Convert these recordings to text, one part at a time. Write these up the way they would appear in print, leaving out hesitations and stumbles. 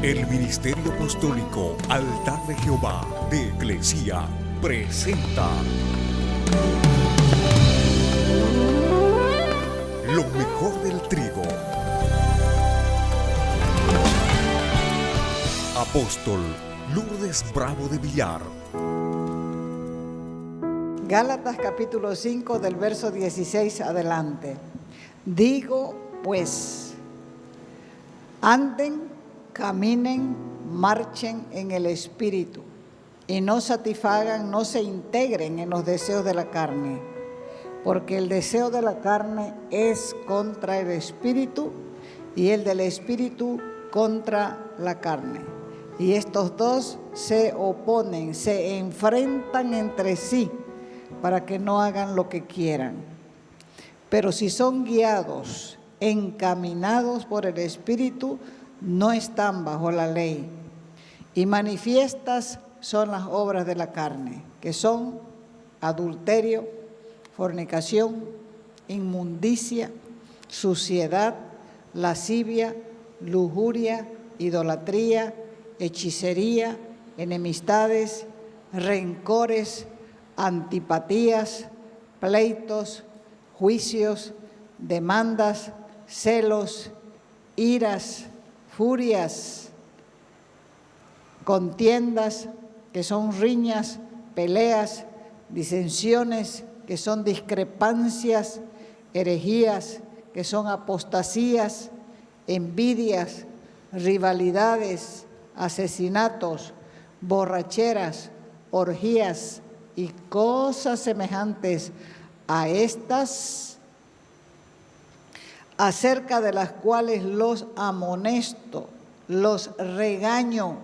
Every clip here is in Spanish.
El Ministerio Apostólico Altar de Jehová de Eclesia presenta lo mejor del trigo. Apóstol Lourdes Bravo de Villar. Gálatas capítulo 5 del verso 16 adelante. Digo pues, anden, caminen, marchen en el Espíritu y no satisfagan, no se integren en los deseos de la carne, porque el deseo de la carne es contra el Espíritu y el del Espíritu contra la carne. Y estos dos se oponen, se enfrentan entre sí para que no hagan lo que quieran. Pero si son guiados, encaminados por el Espíritu, no están bajo la ley. Y manifiestas son las obras de la carne, que son adulterio, fornicación, inmundicia, suciedad, lascivia, lujuria, idolatría, hechicería, enemistades, rencores, antipatías, pleitos, juicios, demandas, celos, iras, furias, contiendas, que son riñas, peleas, disensiones, que son discrepancias, herejías, que son apostasías, envidias, rivalidades, asesinatos, borracheras, orgías y cosas semejantes a estas, acerca de las cuales los amonesto, los regaño.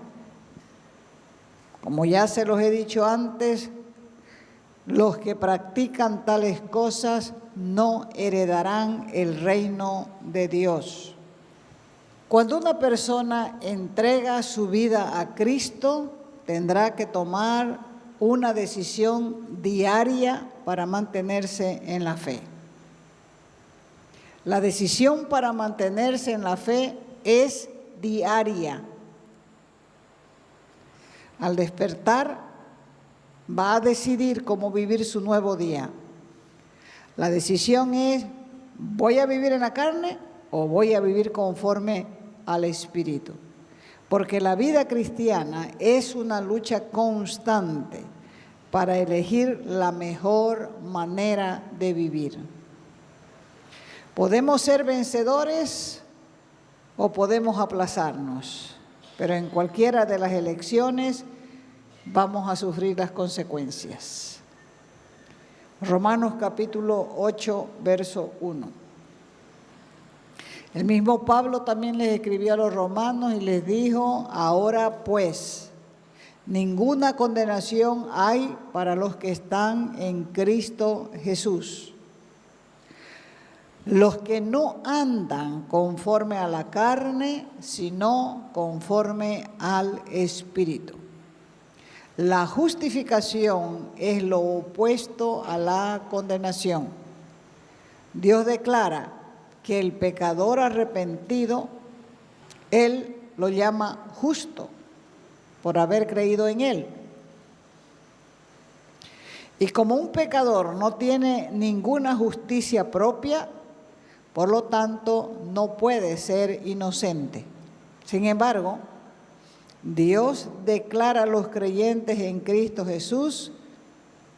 Como ya se los he dicho antes, los que practican tales cosas no heredarán el reino de Dios. Cuando una persona entrega su vida a Cristo, tendrá que tomar una decisión diaria para mantenerse en la fe. La decisión para mantenerse en la fe es diaria. Al despertar, va a decidir cómo vivir su nuevo día. La decisión es, ¿voy a vivir en la carne o voy a vivir conforme al Espíritu? Porque la vida cristiana es una lucha constante para elegir la mejor manera de vivir. Podemos ser vencedores o podemos aplazarnos, pero en cualquiera de las elecciones vamos a sufrir las consecuencias. Romanos capítulo 8, verso 1. El mismo Pablo también les escribió a los romanos y les dijo, ahora pues, ninguna condenación hay para los que están en Cristo Jesús. Los que no andan conforme a la carne, sino conforme al Espíritu. La justificación es lo opuesto a la condenación. Dios declara que el pecador arrepentido, Él lo llama justo por haber creído en Él. Y como un pecador no tiene ninguna justicia propia, por lo tanto no puede ser inocente. Sin embargo, Dios declara a los creyentes en Cristo Jesús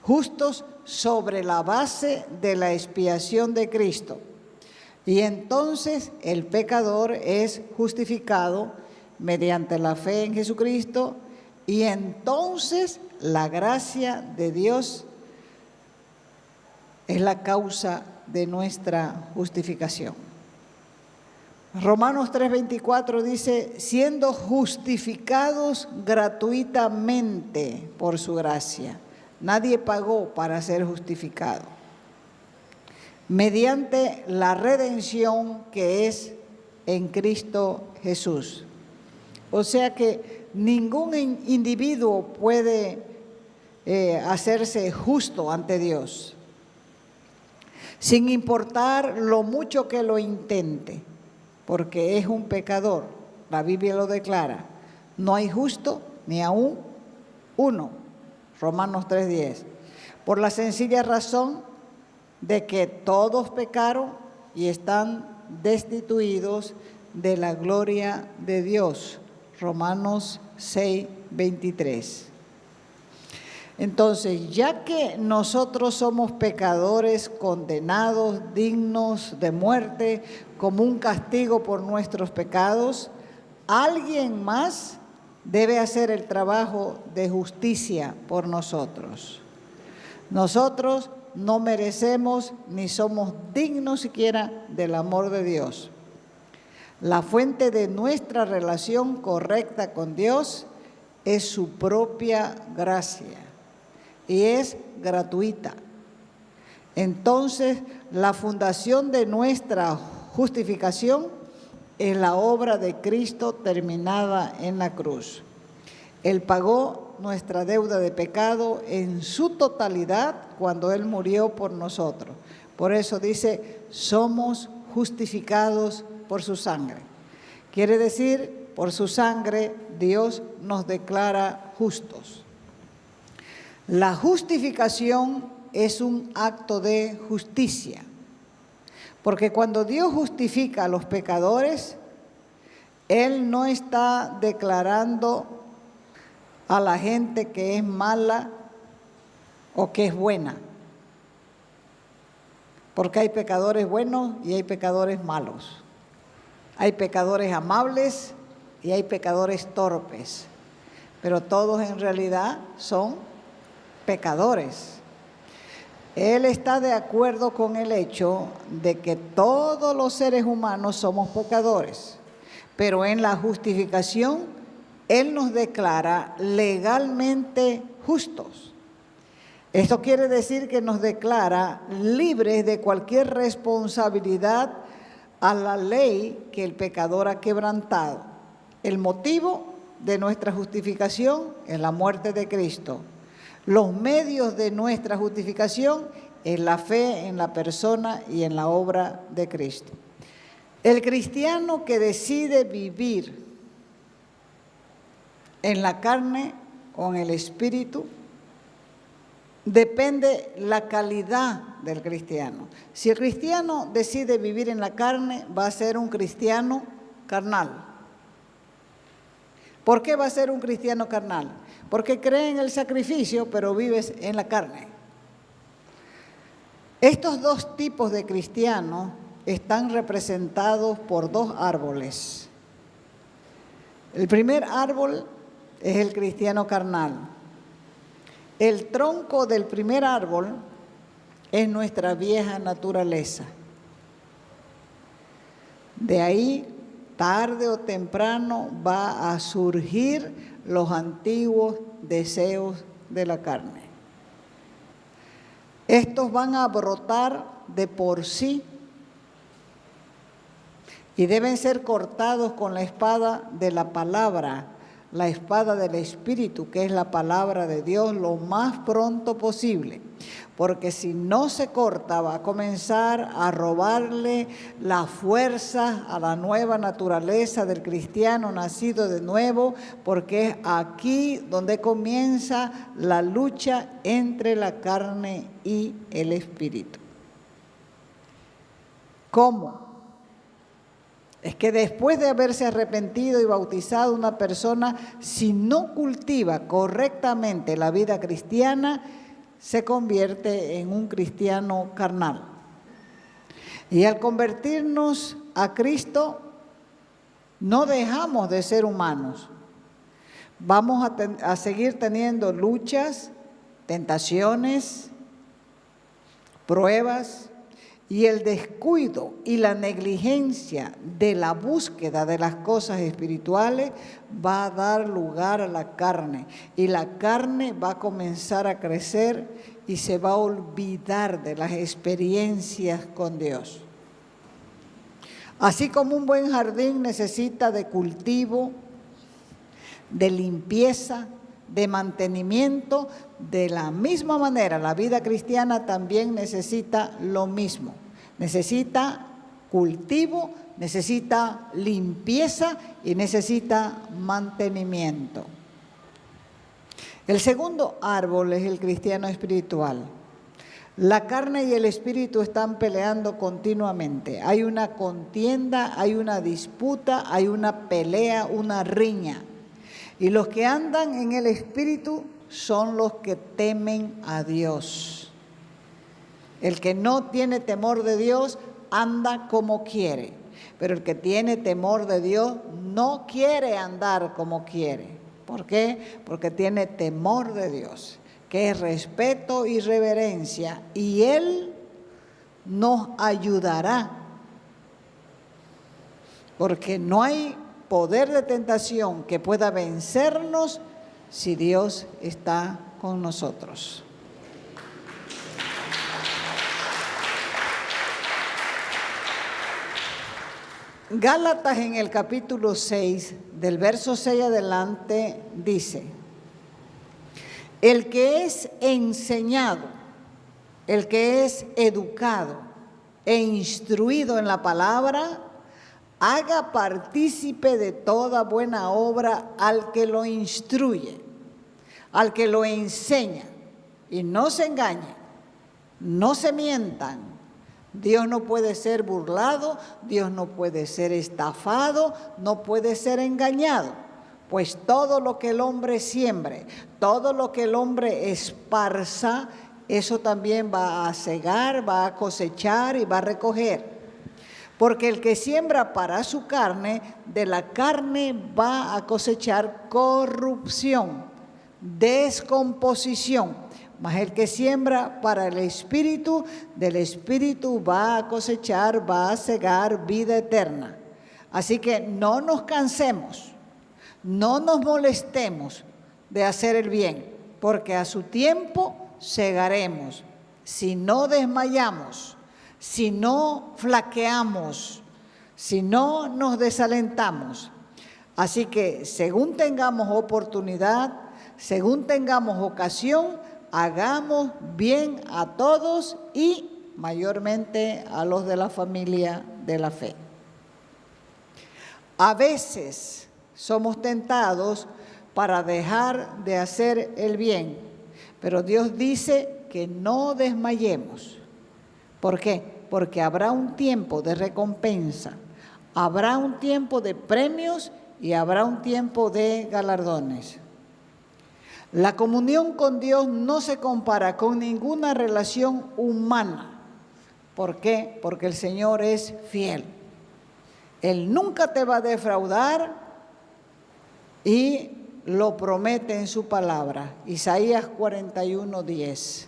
justos sobre la base de la expiación de Cristo. Y entonces el pecador es justificado mediante la fe en Jesucristo y entonces la gracia de Dios es la causa de nuestra justificación. Romanos 3:24 dice, siendo justificados gratuitamente por su gracia. Nadie pagó para ser justificado. Mediante la redención que es en Cristo Jesús. O sea que ningún individuo puede hacerse justo ante Dios, sin importar lo mucho que lo intente, porque es un pecador. La Biblia lo declara. No hay justo ni aún uno. Romanos 3:10. Por la sencilla razón de que todos pecaron y están destituidos de la gloria de Dios. Romanos 6:23. Entonces, ya que nosotros somos pecadores condenados, dignos de muerte, como un castigo por nuestros pecados, alguien más debe hacer el trabajo de justicia por nosotros. Nosotros no merecemos ni somos dignos siquiera del amor de Dios. La fuente de nuestra relación correcta con Dios es su propia gracia y es gratuita. Entonces, la fundación de nuestra justificación es la obra de Cristo terminada en la cruz. Él pagó nuestra deuda de pecado en su totalidad cuando Él murió por nosotros. Por eso dice, somos justificados por su sangre. Quiere decir, por su sangre Dios nos declara justos. La justificación es un acto de justicia, porque cuando Dios justifica a los pecadores, Él no está declarando a la gente que es mala o que es buena, porque hay pecadores buenos y hay pecadores malos, hay pecadores amables y hay pecadores torpes, pero todos en realidad son pecadores. Él está de acuerdo con el hecho de que todos los seres humanos somos pecadores, pero en la justificación Él nos declara legalmente justos. Esto quiere decir que nos declara libres de cualquier responsabilidad a la ley que el pecador ha quebrantado. El motivo de nuestra justificación es la muerte de Cristo. Los medios de nuestra justificación es la fe en la persona y en la obra de Cristo. El cristiano que decide vivir en la carne o en el espíritu, depende la calidad del cristiano. Si el cristiano decide vivir en la carne, va a ser un cristiano carnal. ¿Por qué va a ser un cristiano carnal? Porque cree en el sacrificio, pero vives en la carne. Estos dos tipos de cristianos están representados por dos árboles. El primer árbol es el cristiano carnal. El tronco del primer árbol es nuestra vieja naturaleza. De ahí, tarde o temprano, va a surgir los antiguos deseos de la carne. Estos van a brotar de por sí y deben ser cortados con la espada de la palabra, la espada del Espíritu, que es la palabra de Dios, lo más pronto posible. Porque si no se corta, va a comenzar a robarle la fuerza a la nueva naturaleza del cristiano nacido de nuevo, porque es aquí donde comienza la lucha entre la carne y el Espíritu. ¿Cómo? Es que después de haberse arrepentido y bautizado una persona, si no cultiva correctamente la vida cristiana, se convierte en un cristiano carnal. Y al convertirnos a Cristo, no dejamos de ser humanos. Vamos a seguir teniendo luchas, tentaciones, pruebas, y el descuido y la negligencia de la búsqueda de las cosas espirituales va a dar lugar a la carne. Y la carne va a comenzar a crecer y se va a olvidar de las experiencias con Dios. Así como un buen jardín necesita de cultivo, de limpieza, de mantenimiento, de la misma manera la vida cristiana también necesita lo mismo. Necesita cultivo, necesita limpieza y necesita mantenimiento. El segundo árbol es el cristiano espiritual. La carne y el espíritu están peleando continuamente. Hay una contienda, hay una disputa, hay una pelea, una riña. Y los que andan en el espíritu son los que temen a Dios. El que no tiene temor de Dios anda como quiere, pero el que tiene temor de Dios no quiere andar como quiere. ¿Por qué? Porque tiene temor de Dios, que es respeto y reverencia, y Él nos ayudará, porque no hay poder de tentación que pueda vencernos si Dios está con nosotros. Gálatas en el capítulo 6, del verso 6 adelante, dice: el que es enseñado, el que es educado e instruido en la palabra, haga partícipe de toda buena obra al que lo instruye, al que lo enseña, y no se engañe, no se mientan. Dios no puede ser burlado, Dios no puede ser estafado, no puede ser engañado, pues todo lo que el hombre siembre, todo lo que el hombre esparza, eso también va a segar, va a cosechar y va a recoger. Porque el que siembra para su carne, de la carne va a cosechar corrupción, descomposición. Mas el que siembra para el Espíritu, del Espíritu va a cosechar, va a segar vida eterna. Así que no nos cansemos, no nos molestemos de hacer el bien, porque a su tiempo segaremos, si no desmayamos, si no flaqueamos, si no nos desalentamos. Así que según tengamos oportunidad, según tengamos ocasión, hagamos bien a todos y mayormente a los de la familia de la fe. A veces somos tentados para dejar de hacer el bien, pero Dios dice que no desmayemos. ¿Por qué? Porque habrá un tiempo de recompensa, habrá un tiempo de premios y habrá un tiempo de galardones. La comunión con Dios no se compara con ninguna relación humana. ¿Por qué? Porque el Señor es fiel. Él nunca te va a defraudar y lo promete en su palabra. Isaías 41:10.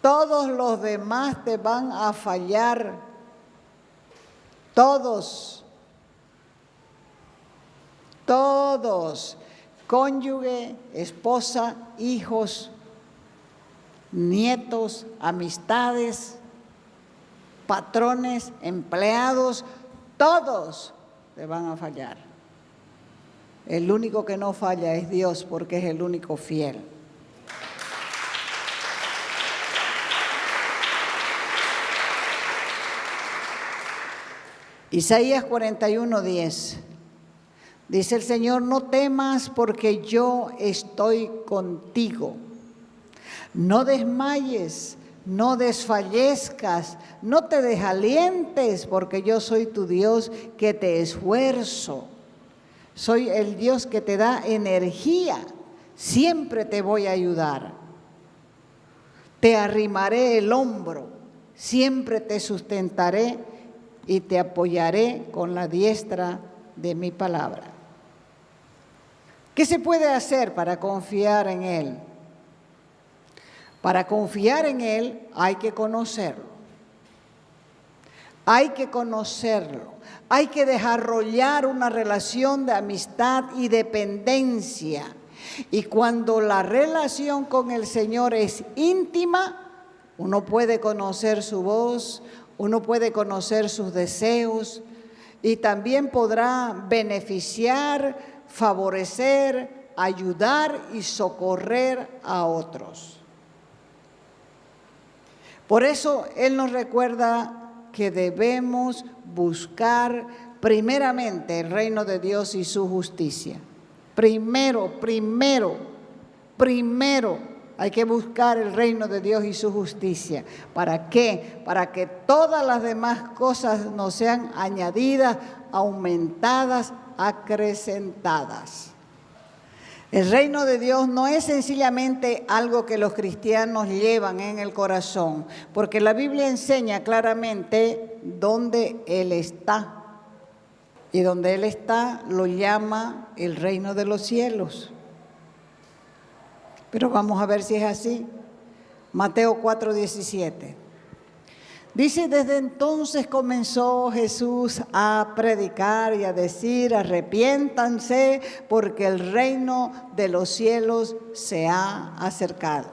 Todos los demás te van a fallar. Todos. Cónyuge, esposa, hijos, nietos, amistades, patrones, empleados, todos te van a fallar. El único que no falla es Dios, porque es el único fiel. Isaías 41:10. Dice el Señor: no temas, porque yo estoy contigo. No desmayes, no desfallezcas, no te desalientes, porque yo soy tu Dios que te esfuerzo. Soy el Dios que te da energía, siempre te voy a ayudar. Te arrimaré el hombro, siempre te sustentaré y te apoyaré con la diestra de mi palabra. ¿Qué se puede hacer para confiar en Él? Para confiar en Él hay que conocerlo. Hay que conocerlo. Hay que desarrollar una relación de amistad y dependencia. Y cuando la relación con el Señor es íntima, uno puede conocer su voz, uno puede conocer sus deseos y también podrá beneficiar, favorecer, ayudar y socorrer a otros. Por eso Él nos recuerda que debemos buscar primeramente el reino de Dios y su justicia. Primero hay que buscar el reino de Dios y su justicia. ¿Para qué? Para que todas las demás cosas nos sean añadidas, aumentadas, acrecentadas. El reino de Dios no es sencillamente algo que los cristianos llevan en el corazón, porque la Biblia enseña claramente dónde Él está. Y donde Él está lo llama el reino de los cielos. Pero vamos a ver si es así. Mateo 4:17. Dice, desde entonces comenzó Jesús a predicar y a decir, arrepiéntanse porque el reino de los cielos se ha acercado.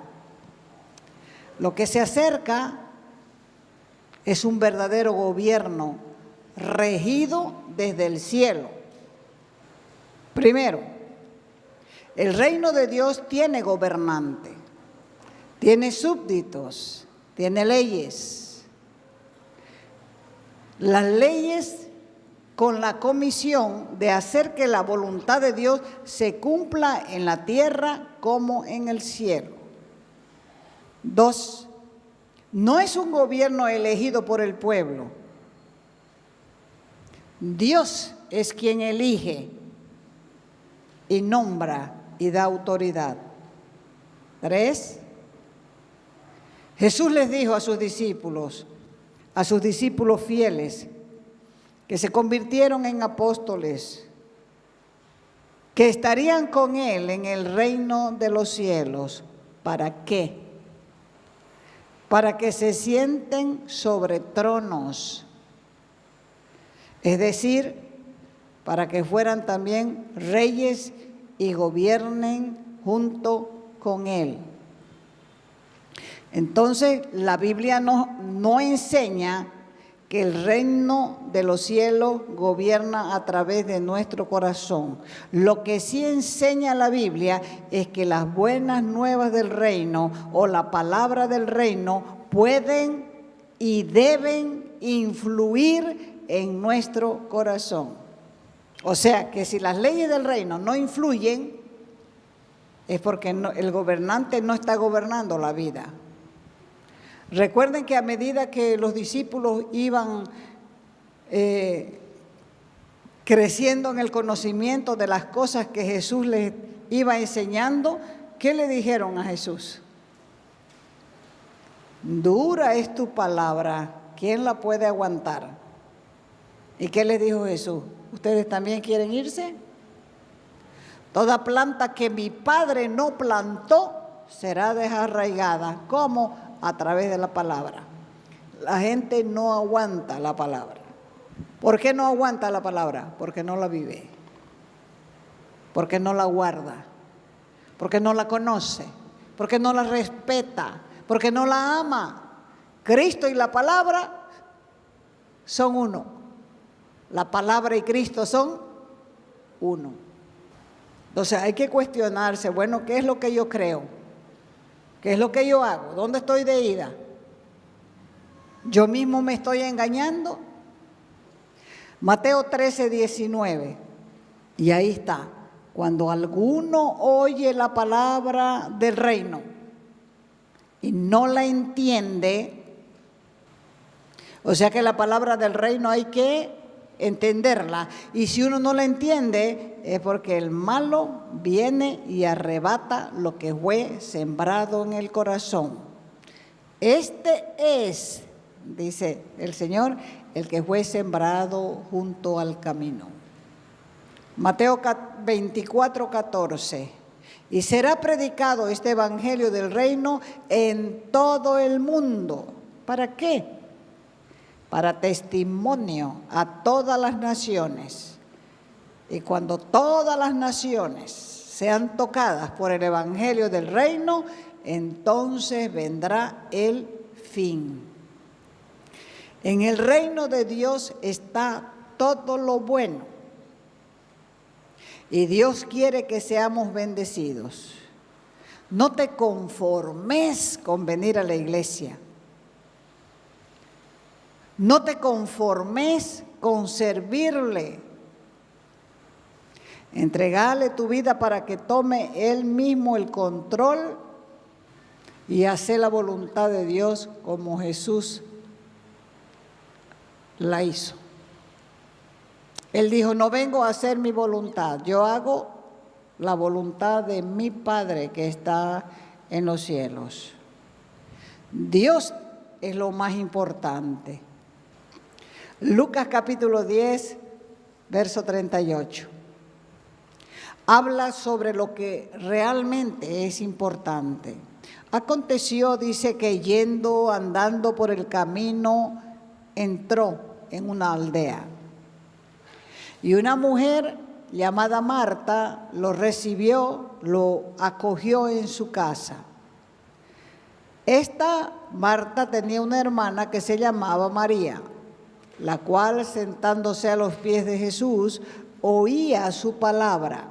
Lo que se acerca es un verdadero gobierno regido desde el cielo. Primero, el reino de Dios tiene gobernante, tiene súbditos, tiene leyes. Las leyes con la comisión de hacer que la voluntad de Dios se cumpla en la tierra como en el cielo. 2, no es un gobierno elegido por el pueblo. Dios es quien elige y nombra y da autoridad. 3, Jesús les dijo a sus discípulos fieles, que se convirtieron en apóstoles, que estarían con Él en el reino de los cielos. ¿Para qué? Para que se sienten sobre tronos. Es decir, para que fueran también reyes y gobiernen junto con Él. Entonces, la Biblia no enseña que el reino de los cielos gobierna a través de nuestro corazón. Lo que sí enseña la Biblia es que las buenas nuevas del reino o la palabra del reino pueden y deben influir en nuestro corazón. O sea, que si las leyes del reino no influyen, es porque el gobernante no está gobernando la vida. Recuerden que a medida que los discípulos iban creciendo en el conocimiento de las cosas que Jesús les iba enseñando, ¿qué le dijeron a Jesús? Dura es tu palabra, ¿quién la puede aguantar? ¿Y qué les dijo Jesús? ¿Ustedes también quieren irse? Toda planta que mi Padre no plantó será desarraigada. ¿Cómo? A través de la palabra. La gente no aguanta la palabra. ¿Por qué no aguanta la palabra? Porque no la vive, porque no la guarda, porque no la conoce, porque no la respeta, porque no la ama. Cristo y la palabra son uno. La palabra y Cristo son uno. Entonces hay que cuestionarse, bueno, ¿qué es lo que yo creo? ¿Qué es lo que yo hago? ¿Dónde estoy de ida? ¿Yo mismo me estoy engañando? Mateo 13:19. Y ahí está. Cuando alguno oye la palabra del reino y no la entiende, o sea que la palabra del reino hay que entenderla. Y si uno no la entiende, es porque el malo viene y arrebata lo que fue sembrado en el corazón. Este es, dice el Señor, el que fue sembrado junto al camino. Mateo 24:14. Y será predicado este evangelio del reino en todo el mundo. ¿Para qué? Para testimonio a todas las naciones. Y cuando todas las naciones sean tocadas por el evangelio del reino, entonces vendrá el fin. En el reino de Dios está todo lo bueno. Y Dios quiere que seamos bendecidos. No te conformes con venir a la iglesia. No te conformes con servirle. Entregale tu vida para que tome Él mismo el control y hacer la voluntad de Dios como Jesús la hizo. Él dijo, no vengo a hacer mi voluntad, yo hago la voluntad de mi Padre que está en los cielos. Dios es lo más importante. Lucas capítulo 10, verso 38. Habla sobre lo que realmente es importante. Aconteció, dice, que andando por el camino, entró en una aldea. Y una mujer llamada Marta lo recibió, lo acogió en su casa. Esta Marta tenía una hermana que se llamaba María, la cual, sentándose a los pies de Jesús, oía su palabra.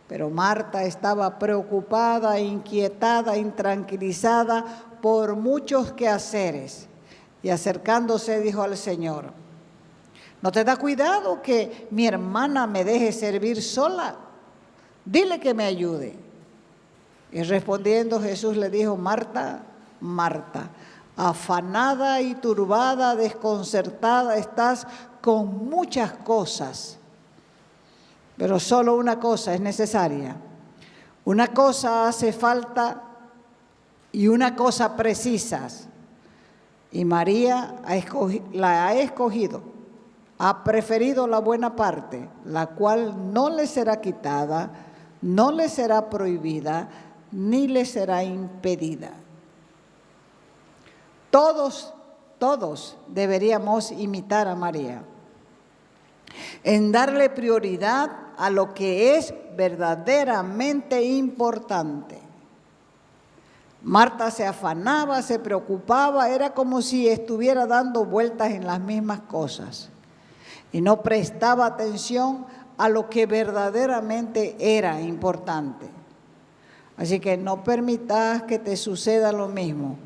Pero Marta estaba preocupada, inquietada, intranquilizada por muchos quehaceres. Y acercándose dijo al Señor, ¿no te da cuidado que mi hermana me deje servir sola? Dile que me ayude. Y respondiendo Jesús le dijo, Marta, Marta, afanada y turbada, desconcertada estás con muchas cosas, pero solo una cosa es necesaria. Una cosa hace falta y una cosa precisas. Y María la ha escogido, ha preferido la buena parte, la cual no le será quitada, no le será prohibida, ni le será impedida. Todos deberíamos imitar a María en darle prioridad a lo que es verdaderamente importante. Marta se afanaba, se preocupaba, era como si estuviera dando vueltas en las mismas cosas y no prestaba atención a lo que verdaderamente era importante. Así que no permitas que te suceda lo mismo.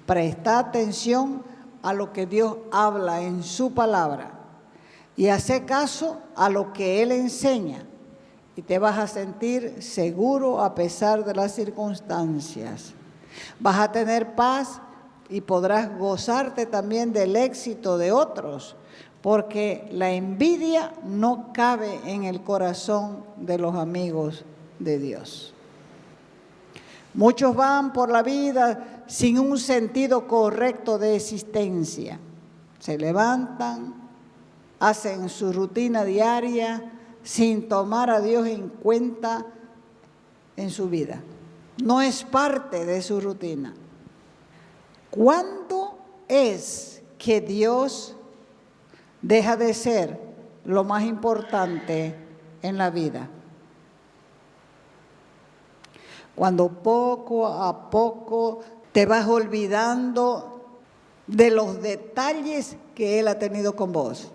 Presta atención a lo que Dios habla en su palabra y hace caso a lo que Él enseña y te vas a sentir seguro a pesar de las circunstancias. Vas a tener paz y podrás gozarte también del éxito de otros, porque la envidia no cabe en el corazón de los amigos de Dios. Muchos van por la vida sin un sentido correcto de existencia. Se levantan, hacen su rutina diaria sin tomar a Dios en cuenta en su vida. No es parte de su rutina. ¿Cuándo es que Dios deja de ser lo más importante en la vida? Cuando poco a poco te vas olvidando de los detalles que Él ha tenido con vos.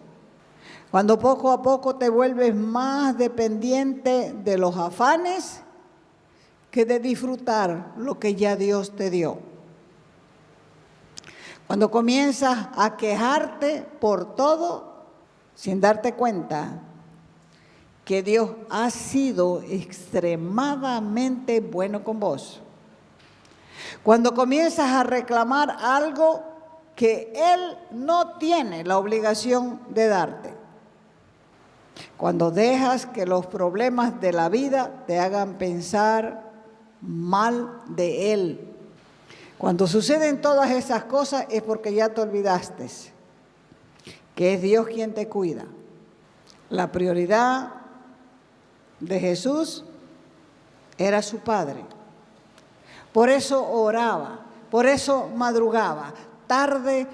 Cuando poco a poco te vuelves más dependiente de los afanes que de disfrutar lo que ya Dios te dio. Cuando comienzas a quejarte por todo sin darte cuenta que Dios ha sido extremadamente bueno con vos. Cuando comienzas a reclamar algo que Él no tiene la obligación de darte. Cuando dejas que los problemas de la vida te hagan pensar mal de Él. Cuando suceden todas esas cosas es porque ya te olvidaste que es Dios quien te cuida. La prioridad de Jesús era su Padre. Por eso oraba, por eso madrugaba, tarde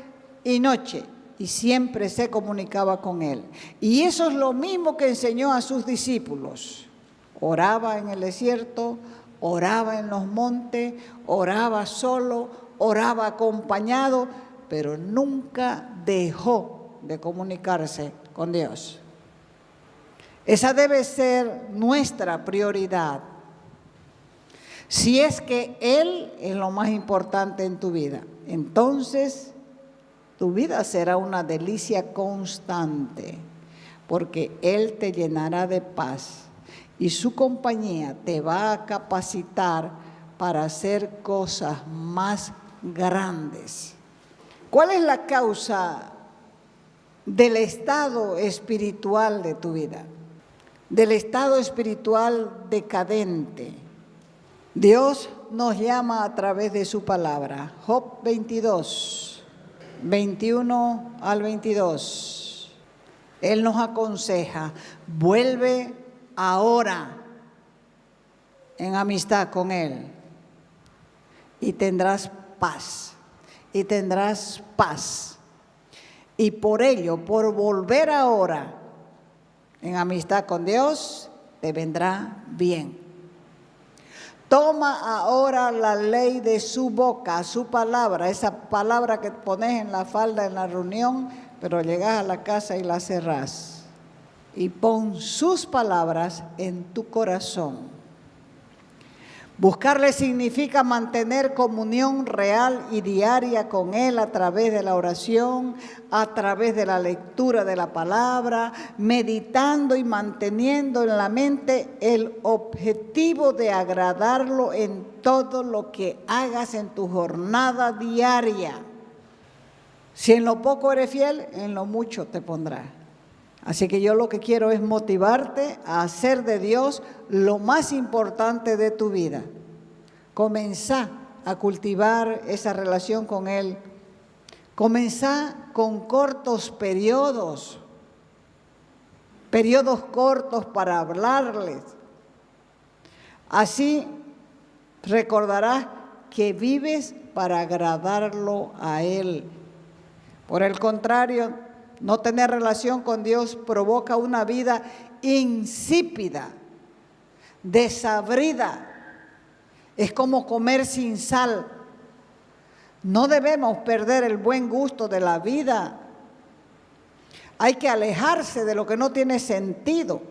y noche, y siempre se comunicaba con Él. Y eso es lo mismo que enseñó a sus discípulos. Oraba en el desierto, oraba en los montes, oraba solo, oraba acompañado, pero nunca dejó de comunicarse con Dios. Esa debe ser nuestra prioridad. Si es que Él es lo más importante en tu vida, entonces Tu vida será una delicia constante, porque Él te llenará de paz y su compañía te va a capacitar para hacer cosas más grandes. ¿Cuál es la causa del estado espiritual de tu vida? Del estado espiritual decadente. Dios nos llama a través de su palabra. Job 22, 21 al 22. Él nos aconseja, vuelve ahora en amistad con Él y tendrás paz, y tendrás paz. Y por ello, por volver ahora en amistad con Dios, te vendrá bien. Toma ahora la ley de su boca, su palabra, esa palabra que pones en la falda en la reunión, pero llegas a la casa y la cerrás. Y pon sus palabras en tu corazón. Buscarle significa mantener comunión real y diaria con Él a través de la oración, a través de la lectura de la palabra, meditando y manteniendo en la mente el objetivo de agradarlo en todo lo que hagas en tu jornada diaria. Si en lo poco eres fiel, en lo mucho te pondrá. Así que yo lo que quiero es motivarte a hacer de Dios lo más importante de tu vida. Comenzá a cultivar esa relación con Él. Comenzá con cortos periodos cortos para hablarles. Así recordarás que vives para agradarlo a Él. Por el contrario, no tener relación con Dios provoca una vida insípida, desabrida. Es como comer sin sal. No debemos perder el buen gusto de la vida. Hay que alejarse de lo que no tiene sentido,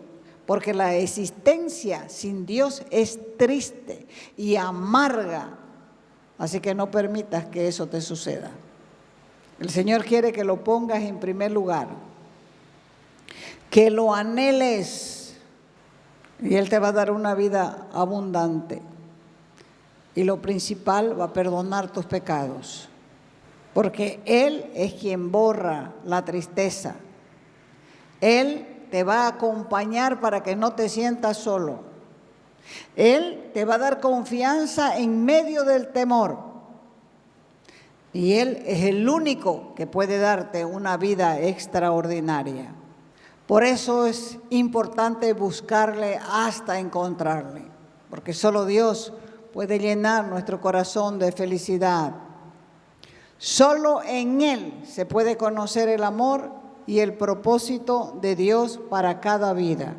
porque la existencia sin Dios es triste y amarga. Así que no permitas que eso te suceda. El Señor quiere que lo pongas en primer lugar, que lo anheles, y Él te va a dar una vida abundante. Y lo principal, va a perdonar tus pecados, porque Él es quien borra la tristeza. Él te va a acompañar para que no te sientas solo. Él te va a dar confianza en medio del temor. Y Él es el único que puede darte una vida extraordinaria. Por eso es importante buscarle hasta encontrarle, porque solo Dios puede llenar nuestro corazón de felicidad. Solo en Él se puede conocer el amor y el propósito de Dios para cada vida.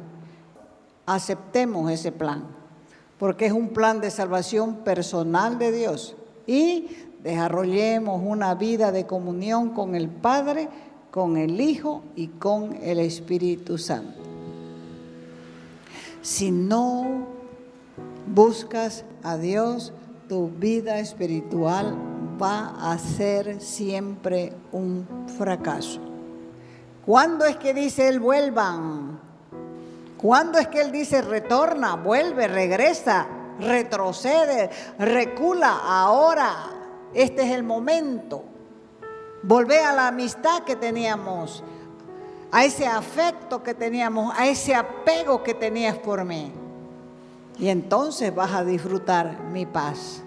Aceptemos ese plan, porque es un plan de salvación personal de Dios, y desarrollemos una vida de comunión con el Padre, con el Hijo y con el Espíritu Santo. Si no buscas a Dios, tu vida espiritual va a ser siempre un fracaso. ¿Cuándo es que dice Él vuelvan? ¿Cuándo es que Él dice retorna, vuelve, regresa, retrocede, recula? Ahora, este es el momento. Volvé a la amistad que teníamos, a ese afecto que teníamos, a ese apego que tenías por mí. Y entonces vas a disfrutar mi paz.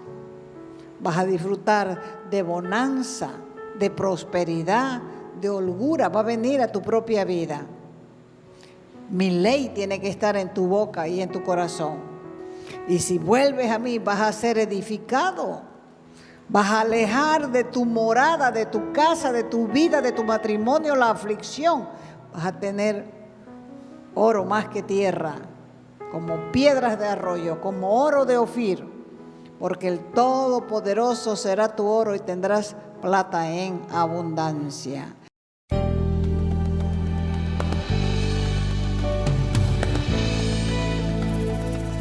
Vas a disfrutar de bonanza, de prosperidad, de holgura. Va a venir a tu propia vida. Mi ley tiene que estar en tu boca y en tu corazón. Y si vuelves a mí, vas a ser edificado. Vas a alejar de tu morada, de tu casa, de tu vida, de tu matrimonio, la aflicción. Vas a tener oro más que tierra, como piedras de arroyo, como oro de Ofir, porque el Todopoderoso será tu oro y tendrás plata en abundancia.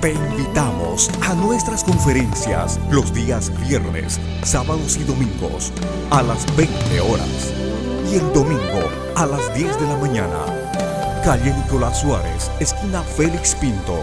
Te invitamos a nuestras conferencias los días viernes, sábados y domingos a las 20 horas. y el domingo a las 10 de la mañana. Calle Nicolás Suárez, esquina Félix Pinto.